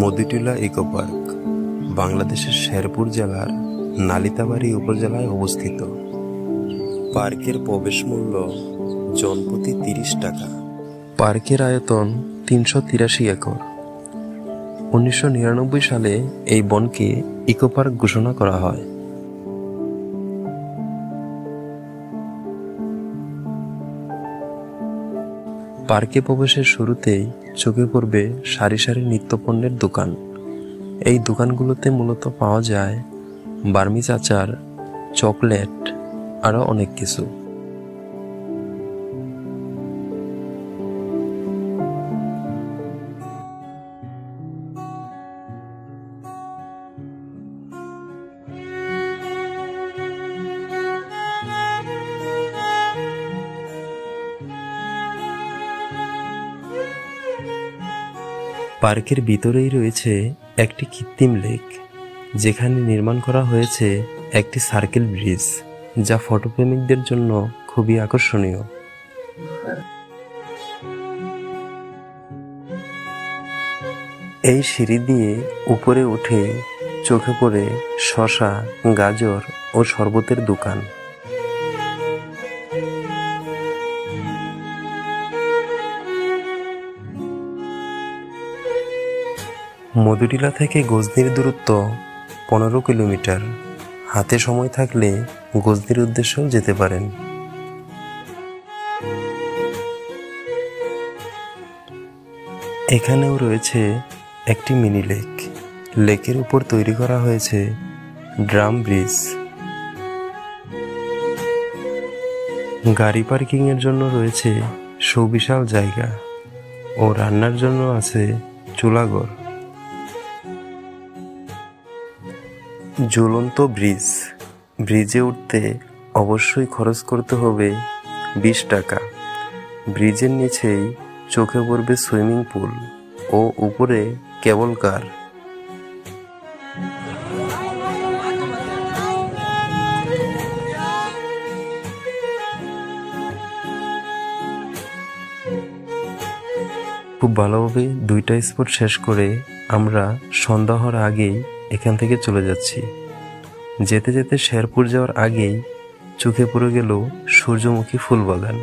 Madhutila eco park বাংলাদেশের শেরপুর জেলার নালিতাবাড়ী উপজেলায় অবস্থিত। পার্কের প্রবেশ মূল্য জনপ্রতি ৩০ টাকা। পার্কের আয়তন ৩৮৩ একর। ১৯৯৯ সালে এই বনকে ইকো পার্ক ঘোষণা করা হয়। পার্কে প্রবেশের শুরুতেই চোখে পড়বে সারি সারি নিত্যপণ্যের দোকান। এই দোকানগুলোতে মূলত পাওয়া যায় বার্মিজ আচার, চকলেট, আরও অনেক কিছু। পার্কের ভিতরেই রয়েছে একটি কৃত্রিম লেক, যেখানে নির্মাণ করা হয়েছে একটি সার্কেল ব্রিজ, যা ফটোপ্রেমিকদের জন্য খুবই আকর্ষণীয়। এই সিঁড়ি দিয়ে উপরে উঠে চোখে পড়ে শসা, গাজর ও শরবতের দোকান। মধুটিলা থেকে গজনীর দূরত্ব ১৫ কিলোমিটার। হাতে সময় থাকলে গজনীর উদ্দেশ্যেও যেতে পারেন। এখানেও রয়েছে একটি মিনি লেক। লেকের উপর তৈরি করা হয়েছে ড্রাম ব্রিজ। গাড়ি পার্কিংয়ের জন্য রয়েছে সুবিশাল জায়গা ও রান্নার জন্য আছে চুলাঘর। ঝুলন্ত ব্রিজ। ব্রিজে উঠতে অবশ্যই খরচ করতে হবে ২০ টাকা। ব্রিজের নিচেই চোখে পড়বে সুইমিং পুল ও উপরে কেবল কার। খুব ভালোভাবে ২টা স্পট শেষ করে আমরা সন্ধ্যা হওয়ার আগেই এখান থেকে চলে যাচ্ছি। যেতে যেতে শেরপুর যাওয়ার আগেই চোখে পড়ে গেল সূর্যমুখী ফুল বাগান।